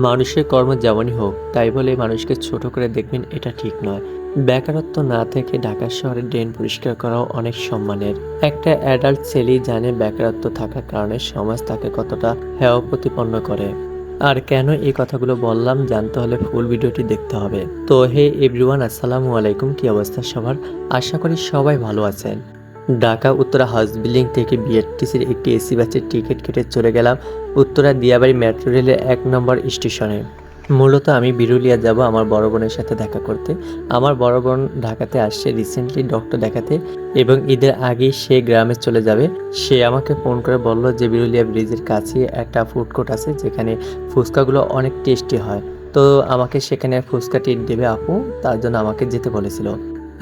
মানুষের কর্ম যেমনই হোক তাই বলে মানুষকে ছোট করে দেখবেন এটা ঠিক নয়। বেকারত্ব না থেকে ঢাকা শহরে ড্রেন পরিষ্কার করাও অনেক সম্মানের। একটা অ্যাডাল্ট ছেলেই জানে বেকারত্ব থাকার কারণে সমাজ তাকে কতটা হেয় প্রতিপন্ন করে। আর কেন এই কথাগুলো বললাম জানতে হলে ফুল ভিডিওটি দেখতে হবে। তো হে এভরিওয়ান, আসসালামু আলাইকুম। কি অবস্থা সবার? আশা করি সবাই ভালো আছেন। ঢাকা উত্তরা হাউস বিল্ডিং থেকে বিআরটিসির একটি এসি বাসের টিকিট কেটে চলে গেলাম উত্তরা দিয়াবাড়ি মেট্রো রেলের ১ নম্বর স্টেশনে। মূলত আমি বিরুলিয়া যাব আমার বড় বোনের সাথে দেখা করতে। আমার বড় বোন ঢাকাতে আসছে রিসেন্টলি ডক্টর দেখাতে এবং ঈদের আগেই সে গ্রামে চলে যাবে। সে আমাকে ফোন করে বলল যে বিরুলিয়া ব্রিজের কাছে একটা ফুড কোর্ট আছে যেখানে ফুচকাগুলো অনেক টেস্টি হয়। তো আমাকে সেখানে ফুচকা ট্রিট দেবে আপু, তার জন্য আমাকে যেতে বলেছিল।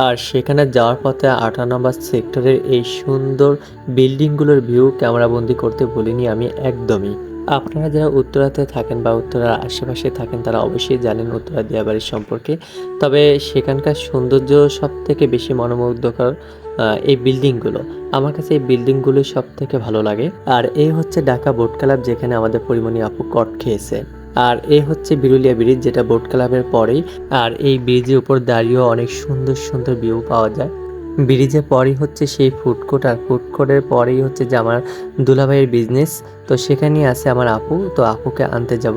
আর সেখানে যাওয়ার পথে ১৮ নম্বর সেক্টরের এই সুন্দর বিল্ডিংগুলোর ভিউ ক্যামেরাবন্দি করতে বলিনি আমি একদমই। আপনারা যারা উত্তরাতে থাকেন বা উত্তরার আশেপাশে থাকেন তারা অবশ্যই জানেন উত্তরা দিয়াবাড়ি সম্পর্কে। তবে সেখানকার সৌন্দর্য সবথেকে বেশি মনোমুগ্ধকর এই বিল্ডিংগুলো। আমার কাছে এই বিল্ডিংগুলো সবথেকে ভালো লাগে। আর এই হচ্ছে ঢাকা বোট ক্লাব যেখানে আমাদের পরিমণি আপু কট খেয়েছে। আর এ হচ্ছে বিরুলিয়া ব্রিজ যেটা বোট ক্লাবের পরেই। আর এই ব্রিজের উপর দাঁড়িয়েও অনেক সুন্দর সুন্দর ভিউ পাওয়া যায়। ব্রিজের পরেই হচ্ছে সেই ফুড কোর্ট, আর ফুড কোর্টের পরেই হচ্ছে যে আমার দুলাভাইয়ের বিজনেস। তো সেখানেই আছে আমার আপু, তো আপুকে আনতে যাব।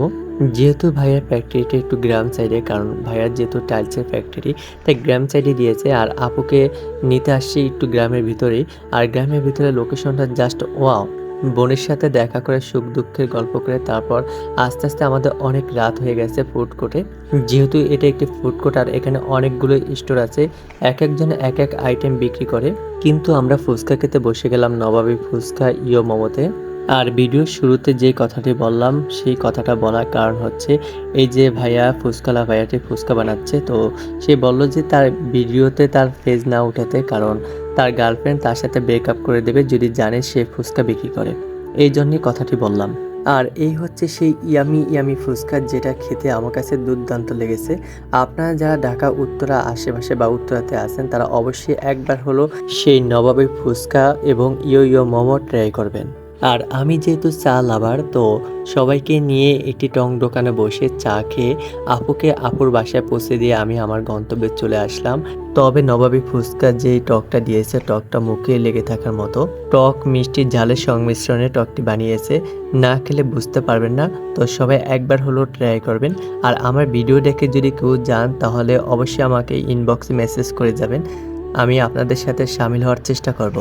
যেহেতু ভাইয়ার ফ্যাক্টরিটা একটু গ্রাম সাইডে, কারণ ভাইয়ার যেহেতু টাইলসের ফ্যাক্টরি তাই গ্রাম সাইডে দিয়েছে, আর আপুকে নিতে আসছি একটু গ্রামের ভিতরেই। আর গ্রামের ভিতরে লোকেশনটা জাস্ট ওয়াও। বোনের সাথে দেখা করে সুখ দুঃখের গল্প করে তারপর আস্তে আস্তে আমাদের অনেক রাত হয়ে গেছে ফুড কোর্টে। যেহেতু এটা একটি ফুড কোর্ট আর এখানে অনেকগুলো স্টোর আছে, এক একজনে এক এক আইটেম বিক্রি করে। কিন্তু আমরা ফুচকা খেতে বসে গেলাম নবাবী ফুচকা ইয়ো মোমোতে। আর ভিডিওর শুরুতে যে কথাটি বললাম সেই কথাটা বলার কারণ হচ্ছে এই যে ভাইয়া ফুচকালা ভাইয়াটি ফুচকা বানাচ্ছে, তো সে বলল যে তার ভিডিওতে তার ফেস না উঠাতে, কারণ তার গার্লফ্রেন্ড তার সাথে ব্রেকআপ করে দেবে যদি জানে সে ফুচকা বিক্রি করে। এই জন্যই কথাটি বললাম। আর এই হচ্ছে সেই ইয়ামি ইয়ামি ফুচকা যেটা খেতে আমার কাছে দুর্দান্ত লেগেছে। আপনারা যারা ঢাকা উত্তরা আশেপাশে বা উত্তরাতে আছেন তারা অবশ্যই একবার হলো সেই নবাবের ফুচকা এবং ইয়ো ইয়ো মোমো ট্রাই করবেন। আর আমি যেহেতু চা লাভার, তো সবাইকে নিয়ে একটি টং দোকানে বসে চা খেয়ে আপুকে আপুর বাসায় পৌঁছে দিয়ে আমি আমার গন্তব্যে চলে আসলাম। তবে নবাবী ফুচকা যেই টকটা দিয়েছে টকটা মুখে লেগে থাকার মতো। টক মিষ্টি ঝালের সংমিশ্রণে টকটি বানিয়েছে, না খেলে বুঝতে পারবেন না। তো সবাই একবার হলো ট্রাই করবেন। আর আমার ভিডিও দেখে যদি কেউ যান তাহলে অবশ্যই আমাকে ইনবক্সে মেসেজ করে যাবেন, আমি আপনাদের সাথে শামিল হওয়ার চেষ্টা করব।